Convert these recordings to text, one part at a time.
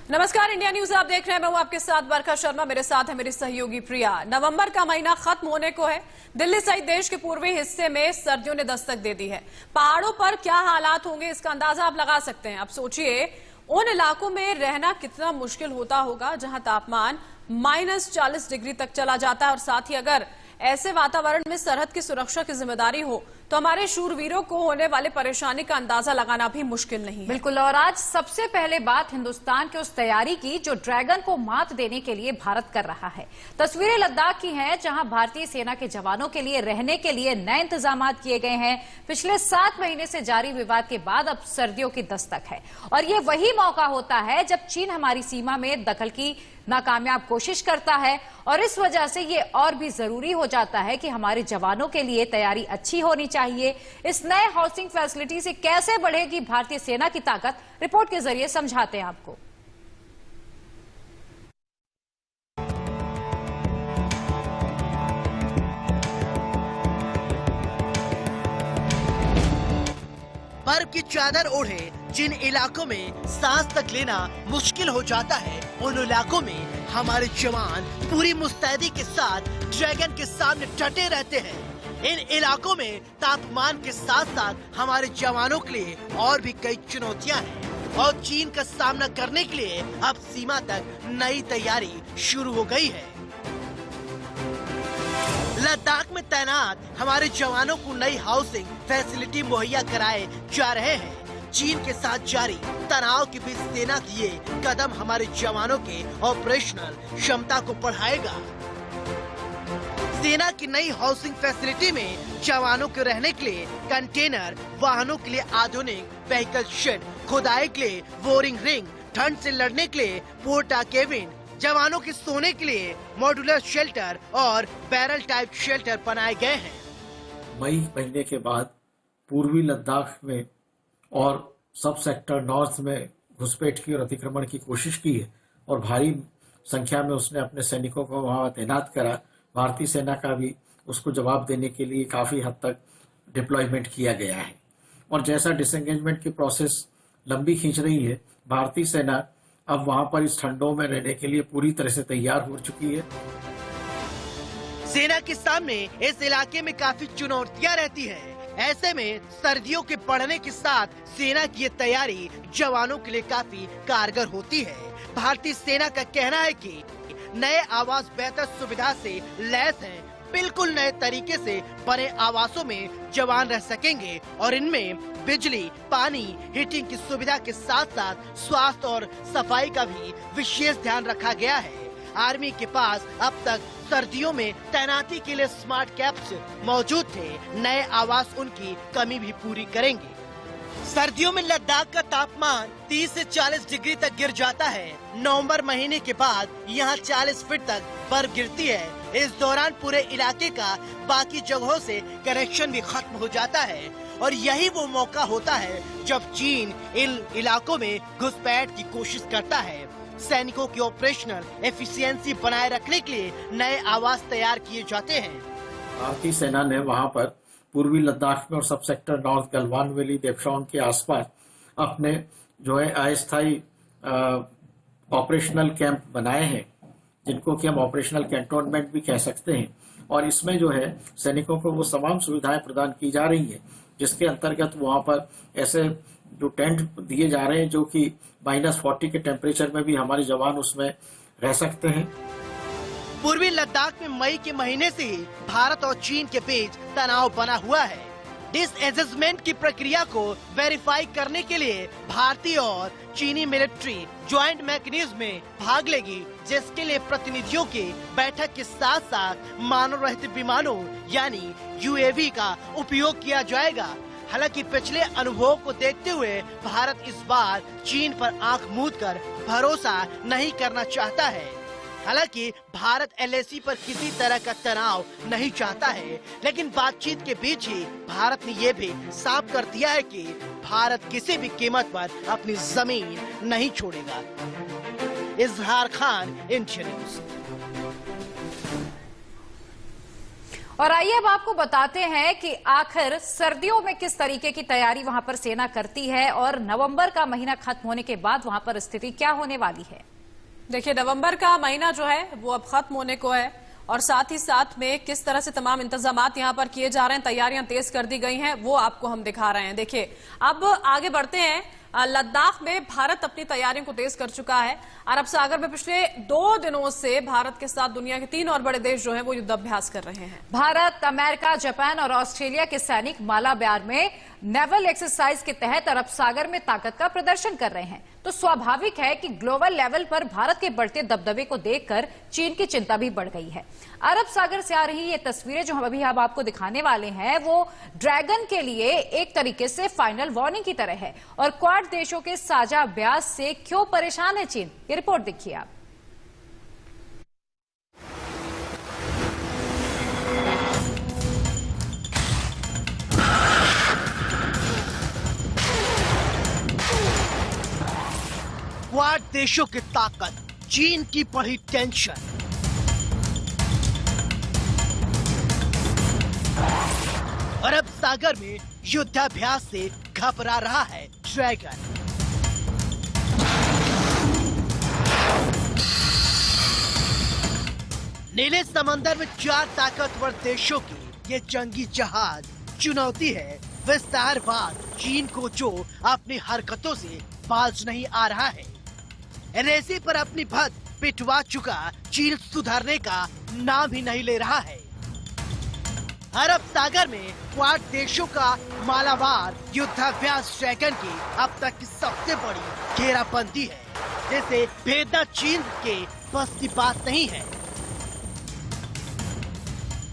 नमस्कार, India news आप देख रहे हैं। मैं हूं आपके साथ बरखा शर्मा, मेरे साथ है मेरी सहयोगी प्रिया। नवंबर का महीना खत्म होने को है। दिल्ली सहित देश के पूर्वी हिस्से में सर्दियों ने दस्तक दे दी है। पहाड़ों पर क्या हालात होंगे इसका अंदाजा आप लगा सकते हैं। अब सोचिए उन इलाकों में रहना कितना मुश्किल होता होगा जहां तापमान -40 डिग्री तक चला जाता है। और साथ ही अगर ऐसे वातावरण में सरहद की सुरक्षा की जिम्मेदारी हो तो हमारे शूरवीरों को होने वाले परेशानी का अंदाजा लगाना भी मुश्किल नहीं है। बिल्कुल। और आज सबसे पहले बात हिंदुस्तान की उस तैयारी की जो ड्रैगन को मात देने के लिए भारत कर रहा है। तस्वीरें लद्दाख की हैं जहां भारतीय सेना के जवानों के लिए रहने के लिए नए इंतजाम किए गए हैं। पिछले 7 महीने से जारी विवाद के बाद अब सर्दियों की दस्तक है और ये वही मौका होता है जब चीन हमारी सीमा में दखल की नाकामयाब कोशिश करता है और इस वजह से ये और भी जरूरी हो जाता है कि हमारे जवानों के लिए तैयारी अच्छी होनी चाहिए। इस नए हाउसिंग फैसिलिटी से कैसे बढ़ेगी भारतीय सेना की ताकत, रिपोर्ट के जरिए समझाते हैं आपको। बर्फ की चादर ओढ़े जिन इलाकों में सांस तक लेना मुश्किल हो जाता है, उन इलाकों में हमारे जवान पूरी मुस्तैदी के साथ ड्रैगन के सामने डटे रहते हैं। इन इलाकों में तापमान के साथ साथ हमारे जवानों के लिए और भी कई चुनौतियां हैं और चीन का सामना करने के लिए अब सीमा तक नई तैयारी शुरू हो गई है। लद्दाख में तैनात हमारे जवानों को नई हाउसिंग फैसिलिटी मुहैया कराए जा रहे हैं। चीन के साथ जारी तनाव के बीच सेना की ये कदम हमारे जवानों के ऑपरेशनल क्षमता को बढ़ाएगा। सेना की नई हाउसिंग फैसिलिटी में जवानों के रहने के लिए कंटेनर, वाहनों के लिए आधुनिक व्हीकल शेड, खुदाई के लिए बोरिंग रिंग, ठंड से लड़ने के लिए पोर्टा केबिन, जवानों के सोने के लिए मॉड्यूलर शेल्टर और बैरल टाइप शेल्टर बनाए गए हैं। मई महीने के बाद पूर्वी लद्दाख में और सब सेक्टर नॉर्थ में घुसपैठ की और अतिक्रमण की कोशिश की है और भारी संख्या में उसने अपने सैनिकों को वहां तैनात करा। भारतीय सेना का भी उसको जवाब देने के लिए काफी हद तक डिप्लॉयमेंट किया गया है और जैसा डिसएंगेजमेंट की प्रोसेस लंबी खींच रही है, भारतीय सेना अब वहां पर इस ठंडों में रहने के लिए पूरी तरह से तैयार हो चुकी है। सेना के सामने इस इलाके में काफी चुनौतियां रहती हैं। ऐसे में सर्दियों के बढ़ने के साथ सेना की ये तैयारी जवानों के लिए काफी कारगर होती है। भारतीय सेना का कहना है कि नए आवास बेहतर सुविधा से लैस हैं। बिल्कुल नए तरीके से बने आवासों में जवान रह सकेंगे और इनमें बिजली, पानी, हीटिंग की सुविधा के साथ साथ स्वास्थ्य और सफाई का भी विशेष ध्यान रखा गया है। आर्मी के पास अब तक सर्दियों में तैनाती के लिए स्मार्ट कैंप्स मौजूद थे। नए आवास उनकी कमी भी पूरी करेंगे। सर्दियों में लद्दाख का तापमान 30 से 40 डिग्री तक गिर जाता है। नवंबर महीने के बाद यहाँ 40 फीट तक बर्फ गिरती है। इस दौरान पूरे इलाके का बाकी जगहों से कनेक्शन भी खत्म हो जाता है और यही वो मौका होता है जब चीन इन इलाकों में घुसपैठ की कोशिश करता है। सैनिकों की ऑपरेशनल एफिशिएंसी बनाए रखने के लिए नए आवास तैयार किए जाते हैं। भारतीय सेना ने वहां पर पूर्वी लद्दाख में और सब सेक्टर नॉर्थ, गलवान वैली, देपशॉन के आसपास अपने जो है अस्थायी ऑपरेशनल कैंप बनाए हैं, जिनको कि हम ऑपरेशनल कैंटोनमेंट भी कह सकते हैं। और इसमें जो है सैनिकों को वो तमाम सुविधाएं प्रदान की जा रही है, जिसके अंतर्गत वहां पर ऐसे जो टेंट दिए जा रहे हैं जो कि -40 के टेम्परेचर में भी हमारे जवान उसमें रह सकते हैं। पूर्वी लद्दाख में मई के महीने से ही भारत और चीन के बीच तनाव बना हुआ है। डिसएसेसमेंट की प्रक्रिया को वेरीफाई करने के लिए भारतीय और चीनी मिलिट्री ज्वाइंट मैकेनिज्म में भाग लेगी, जिसके लिए प्रतिनिधियों की बैठक के साथ साथ मानव रहित विमानों यानी UAV का उपयोग किया जाएगा। हालांकि पिछले अनुभव को देखते हुए भारत इस बार चीन पर आंख मूंद कर भरोसा नहीं करना चाहता है। हालांकि भारत LAC पर किसी तरह का तनाव नहीं चाहता है, लेकिन बातचीत के बीच ही भारत ने ये भी साफ कर दिया है कि भारत किसी भी कीमत पर अपनी जमीन नहीं छोड़ेगा। इजहार खान, इंडिया न्यूज। और आइए अब आपको बताते हैं कि आखिर सर्दियों में किस तरीके की तैयारी वहां पर सेना करती है और नवंबर का महीना खत्म होने के बाद वहां पर स्थिति क्या होने वाली है। देखिए, नवंबर का महीना जो है वो अब खत्म होने को है और साथ ही साथ में किस तरह से तमाम इंतजामात यहां पर किए जा रहे हैं, तैयारियां तेज कर दी गई हैं, वो आपको हम दिखा रहे हैं। देखिए, अब आगे बढ़ते हैं। लद्दाख में भारत अपनी तैयारियों को तेज कर चुका है। अरब सागर में पिछले 2 दिनों से भारत के साथ दुनिया के 3 और बड़े देश जो हैं वो युद्धाभ्यास कर रहे हैं। भारत, अमेरिका, जापान और ऑस्ट्रेलिया के सैनिक मालाबार में नेवल एक्सरसाइज के तहत अरब सागर में ताकत का प्रदर्शन कर रहे हैं। तो स्वाभाविक है कि ग्लोबल लेवल पर भारत के बढ़ते दबदबे को देखकर चीन की चिंता भी बढ़ गई है। अरब सागर से आ रही ये तस्वीरें जो हम अभी आपको दिखाने वाले हैं वो ड्रैगन के लिए एक तरीके से फाइनल वार्निंग की तरह है। और क्वाड देशों के साझा अभ्यास से क्यों परेशान है चीन, ये रिपोर्ट देखिए आप। क्वाड देशों की ताकत, चीन की बढ़ी टेंशन। अरब सागर में युद्धाभ्यास से घबरा रहा है ड्रैगन। नीले समंदर में 4 ताकतवर देशों की ये जंगी जहाज चुनौती है विस्तारवाद चीन को, जो अपनी हरकतों से बाज नहीं आ रहा है। एनएसी पर अपनी भद पिटवा चुका चीन सुधरने का नाम ही नहीं ले रहा है। अरब सागर में क्वाड देशों का मालाबार युद्धाभ्यास ड्रैगन की अब तक की सबसे बड़ी घेराबंदी है, जिसे भेदना चीन के बस की बात नहीं है।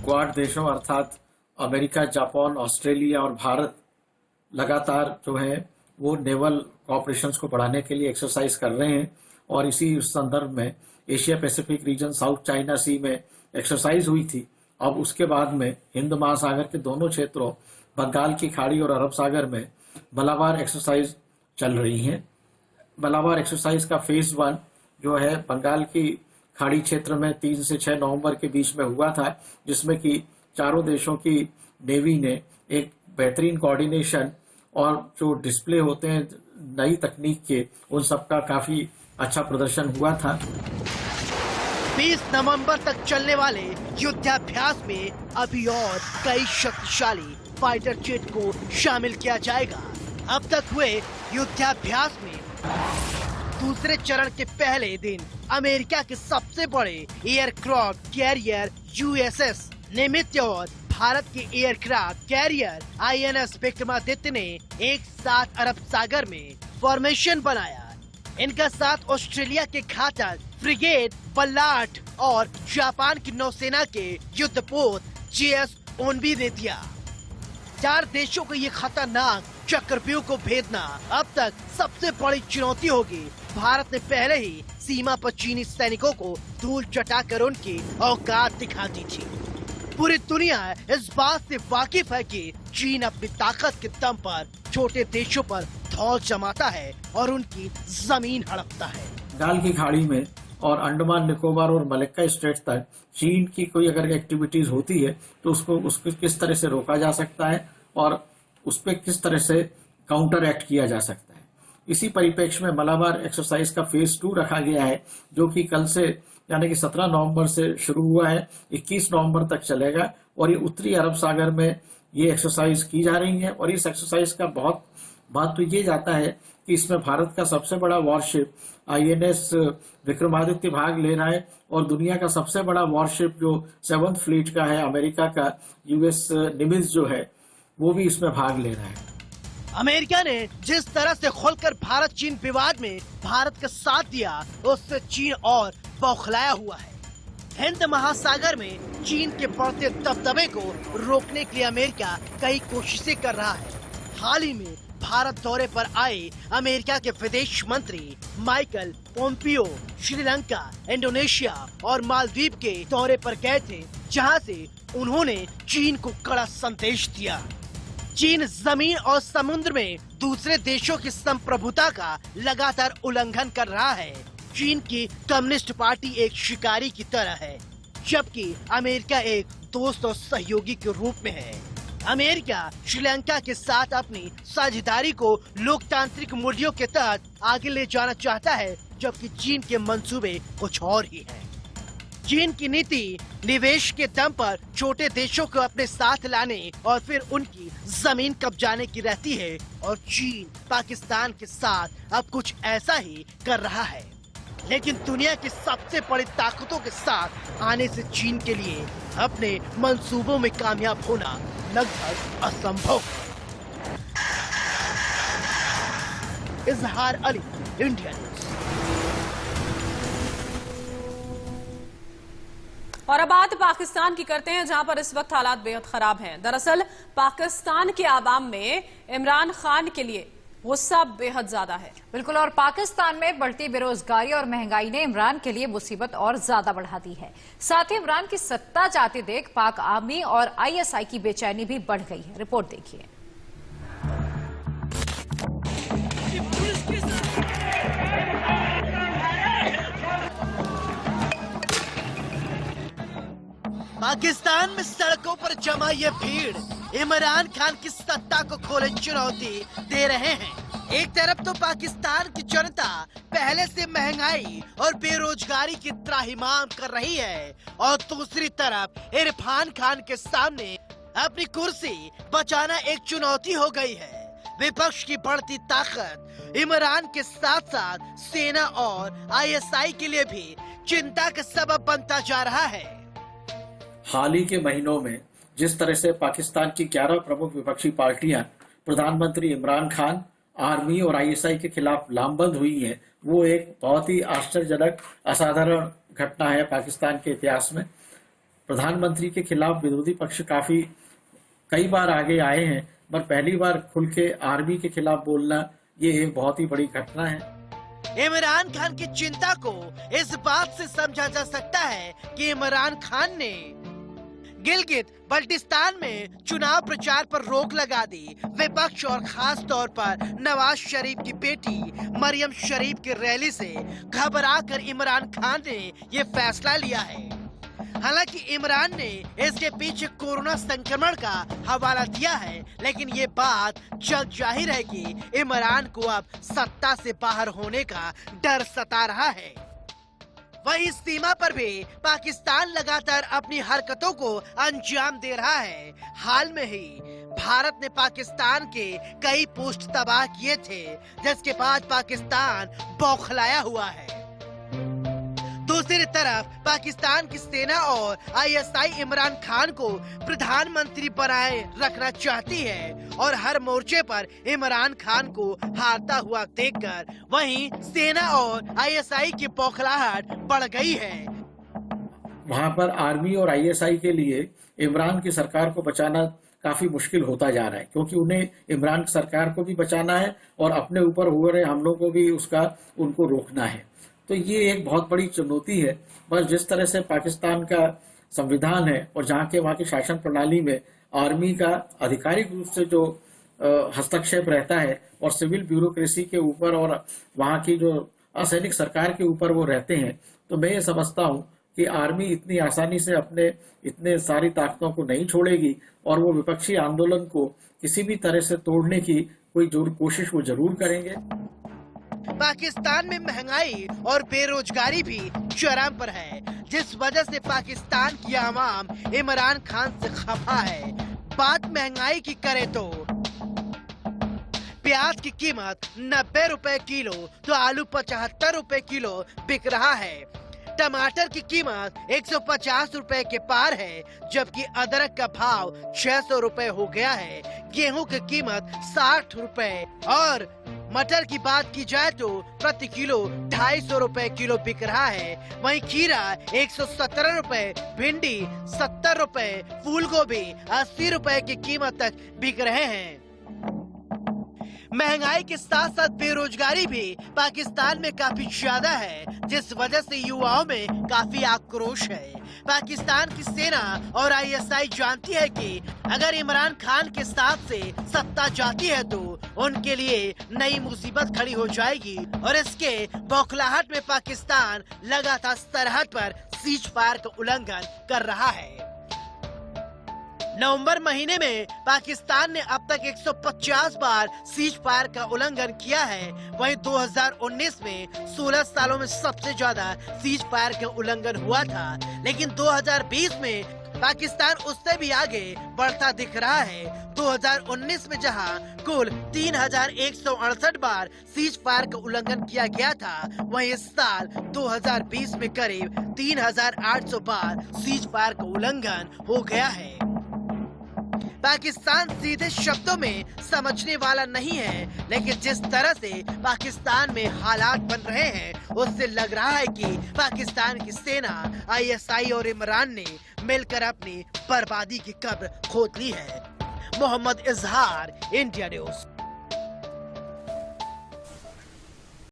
क्वाड देशों अर्थात अमेरिका, जापान, ऑस्ट्रेलिया और भारत लगातार जो है वो नेवल ऑपरेशंस को बढ़ाने के लिए एक्सरसाइज कर रहे हैं। और इसी संदर्भ में Asia Pacific region, South China Sea में एक्सरसाइज हुई थी। अब उसके बाद में हिंद महासागर के दोनों क्षेत्रों, बंगाल की खाड़ी और अरब सागर में मालाबार एक्सरसाइज चल रही हैं। मालाबार एक्सरसाइज का फेज 1 जो है बंगाल की खाड़ी क्षेत्र में 3 से 6 नवंबर के बीच में हुआ था, जिसमें कि चारों देशों की नेवी ने एक बेहतरीन कोऑर्डिनेशन और जो डिस्प्ले होते हैं नई तकनीक के, उन सबका काफी अच्छा प्रदर्शन हुआ था। 20 नवंबर तक चलने वाले युद्धाभ्यास में अभी और कई शक्तिशाली फाइटर जेट को शामिल किया जाएगा। अब तक हुए युद्धाभ्यास में दूसरे चरण के पहले दिन अमेरिका के सबसे बड़े एयरक्राफ्ट कैरियर यूएसएस निमित्य और भारत के एयरक्राफ्ट कैरियर आईएनएस विक्रमादित्य ने एक साथ अरब सागर में फॉर्मेशन बनाया। इनका साथ ऑस्ट्रेलिया के घातक फ्रिगेट बल्लार्ड और जापान की नौसेना के युद्धपोत JS-ONB ने दिया। 4 देशों को ये खतरनाक चक्रव्यूह को भेदना अब तक सबसे बड़ी चुनौती होगी। भारत ने पहले ही सीमा पर चीनी सैनिकों को धूल चटाकर उनकी औकात दिखा दी थी। पूरी दुनिया इस बात से वाकिफ है कि चीन अपनी ताकत के दम पर छोटे देशों पर धौल जमाता है और उनकी जमीन हड़पता है। बंगाल की खाड़ी में और अंडमान निकोबार और मलक्का स्टेट तक चीन की कोई अगर एक्टिविटीज होती है तो उसको किस तरह से रोका जा सकता है और उस पर किस तरह से काउंटर एक्ट किया जा सकता है। इसी परिप्रेक्ष्य में मालाबार एक्सरसाइज का फेज 2 रखा गया है, जो कि कल से यानी कि 17 नवंबर से शुरू हुआ है, 21 नवंबर तक चलेगा। और ये उत्तरी अरब सागर में ये एक्सरसाइज की जा रही है। और इस एक्सरसाइज का बहुत महत्व ये जाता है कि इसमें भारत का सबसे बड़ा वॉरशिप INS विक्रमादित्य भाग ले रहा है और दुनिया का सबसे बड़ा वॉरशिप जो 7th फ्लीट का है अमेरिका का US निमित्ज जो है वो भी इसमें भाग ले रहा है। अमेरिका ने जिस तरह से खुलकर भारत चीन विवाद में भारत का साथ दिया, उससे चीन और बौखलाया हुआ है। हिंद महासागर में चीन के बढ़ते दबदबे को रोकने के लिए अमेरिका कई कोशिशें कर रहा है। हाल ही में भारत दौरे पर आए अमेरिका के विदेश मंत्री माइकल पोम्पियो श्रीलंका, इंडोनेशिया और मालदीव के दौरे पर गए थे, जहां से उन्होंने चीन को कड़ा संदेश दिया। चीन जमीन और समुद्र में दूसरे देशों की संप्रभुता का लगातार उल्लंघन कर रहा है। चीन की कम्युनिस्ट पार्टी एक शिकारी की तरह है, जबकि अमेरिका एक दोस्त और सहयोगी के रूप में है। अमेरिका श्रीलंका के साथ अपनी साझेदारी को लोकतांत्रिक मूल्यों के तहत आगे ले जाना चाहता है, जबकि चीन के मंसूबे कुछ और ही हैं। चीन की नीति निवेश के दम पर छोटे देशों को अपने साथ लाने और फिर उनकी जमीन कब्जाने की रहती है, और चीन पाकिस्तान के साथ अब कुछ ऐसा ही कर रहा है। लेकिन दुनिया की सबसे बड़ी ताकतों के साथ आने से चीन के लिए अपने मंसूबों में कामयाब होना लगभग असंभव है। इजहार अली, इंडिया न्यूज। और अब बात पाकिस्तान की करते हैं, जहां पर इस वक्त हालात बेहद खराब हैं। दरअसल पाकिस्तान के आवाम में इमरान खान के लिए गुस्सा बेहद ज्यादा है। बिल्कुल, और पाकिस्तान में बढ़ती बेरोजगारी और महंगाई ने इमरान के लिए मुसीबत और ज्यादा बढ़ा दी है। साथ ही इमरान की सत्ता जाते देख पाक आर्मी और आईएसआई की बेचैनी भी बढ़ गई है। रिपोर्ट देखिए। पाकिस्तान में सड़कों पर जमा ये भीड़ इमरान खान की सत्ता को खोले चुनौती दे रहे हैं। एक तरफ तो पाकिस्तान की जनता पहले से महंगाई और बेरोजगारी की त्राहिमाम कर रही है, और दूसरी तरफ इरफान खान के सामने अपनी कुर्सी बचाना एक चुनौती हो गई है। विपक्ष की बढ़ती ताकत इमरान के साथ साथ सेना और आईएसआई के लिए भी चिंता का सबब बनता जा रहा है। हाल ही के महीनों में जिस तरह से पाकिस्तान की 11 प्रमुख विपक्षी पार्टियां प्रधानमंत्री इमरान खान, आर्मी और आईएसआई के खिलाफ लामबंद हुई हैं, वो एक बहुत ही आश्चर्यजनक, असाधारण घटना है पाकिस्तान के इतिहास में। प्रधानमंत्री के खिलाफ विरोधी पक्ष काफी कई बार आगे आए हैं, पर पहली बार खुल के आर्मी के खिलाफ बोलना ये एक बहुत ही बड़ी घटना है। इमरान खान की चिंता को इस बात से समझा जा सकता है कि इमरान खान ने गिलगित बल्टिस्तान में चुनाव प्रचार पर रोक लगा दी। विपक्ष और खास तौर पर नवाज शरीफ की बेटी मरियम शरीफ की रैली से घबराकर इमरान खान ने ये फैसला लिया है। हालांकि इमरान ने इसके पीछे कोरोना संक्रमण का हवाला दिया है, लेकिन ये बात जग जाहिर है कि इमरान को अब सत्ता से बाहर होने का डर सता रहा है। वहीं सीमा पर भी पाकिस्तान लगातार अपनी हरकतों को अंजाम दे रहा है। हाल में ही भारत ने पाकिस्तान के कई पोस्ट तबाह किए थे, जिसके बाद पाकिस्तान बौखलाया हुआ है। दूसरी तरफ पाकिस्तान की सेना और आईएसआई इमरान खान को प्रधानमंत्री बनाए रखना चाहती है, और हर मोर्चे पर इमरान खान को हारता हुआ देखकर वहीं सेना और आईएसआई की बौखलाहट बढ़ गई है। वहां पर आर्मी और आईएसआई के लिए इमरान की सरकार को बचाना काफी मुश्किल होता जा रहा है, क्योंकि उन्हें इमरान की सरकार को भी बचाना है और अपने ऊपर हो रहे हमलों को भी उनको रोकना है। तो ये एक बहुत बड़ी चुनौती है। बस जिस तरह से पाकिस्तान का संविधान है और वहाँ की शासन प्रणाली में आर्मी का आधिकारिक रूप से जो हस्तक्षेप रहता है और सिविल ब्यूरोक्रेसी के ऊपर और वहाँ की जो असैनिक सरकार के ऊपर वो रहते हैं, तो मैं ये समझता हूँ कि आर्मी इतनी आसानी से अपने इतने सारी ताकतों को नहीं छोड़ेगी, और वो विपक्षी आंदोलन को किसी भी तरह से तोड़ने की कोई कोशिश वो जरूर करेंगे। पाकिस्तान में महंगाई और बेरोजगारी भी चरम पर है, जिस वजह से पाकिस्तान की आवाम इमरान खान से खफा है। बात महंगाई की करें तो प्याज की कीमत 90 रुपए किलो तो आलू 75 रुपए किलो बिक रहा है। टमाटर की कीमत 150 रुपए के पार है, जबकि अदरक का भाव 600 रुपए हो गया है। गेहूं की कीमत 60 रुपए और मटर की बात की जाए तो प्रति किलो 250 रुपए किलो बिक रहा है। वहीं खीरा 117 रुपए, भिंडी 70 रुपए, फूल गोभी 80 रुपए की कीमत तक बिक रहे हैं। महंगाई के साथ साथ बेरोजगारी भी पाकिस्तान में काफी ज्यादा है, जिस वजह से युवाओं में काफी आक्रोश है। पाकिस्तान की सेना और आईएसआई जानती है कि अगर इमरान खान के साथ से सत्ता जाती है तो उनके लिए नई मुसीबत खड़ी हो जाएगी, और इसके बौखलाहट में पाकिस्तान लगातार सरहद पर सीज फायर का उल्लंघन कर रहा है। नवंबर महीने में पाकिस्तान ने अब तक 150 बार सीज फायर का उल्लंघन किया है। वहीं 2019 में 16 सालों में सबसे ज्यादा सीज फायर का उल्लंघन हुआ था। लेकिन 2020 में पाकिस्तान उससे भी आगे बढ़ता दिख रहा है। 2019 में जहां कुल 3168 बार सीज फायर का उल्लंघन किया गया था, वहीं इस साल 2020 में करीब 3800 बार सीज फायर का उल्लंघन हो गया है। पाकिस्तान सीधे शब्दों में समझने वाला नहीं है, लेकिन जिस तरह से पाकिस्तान में हालात बन रहे हैं उससे लग रहा है कि पाकिस्तान की सेना ISI और इमरान ने मिलकर अपनी बर्बादी की कब्र खोद ली है। Mohammad Izhar, India news.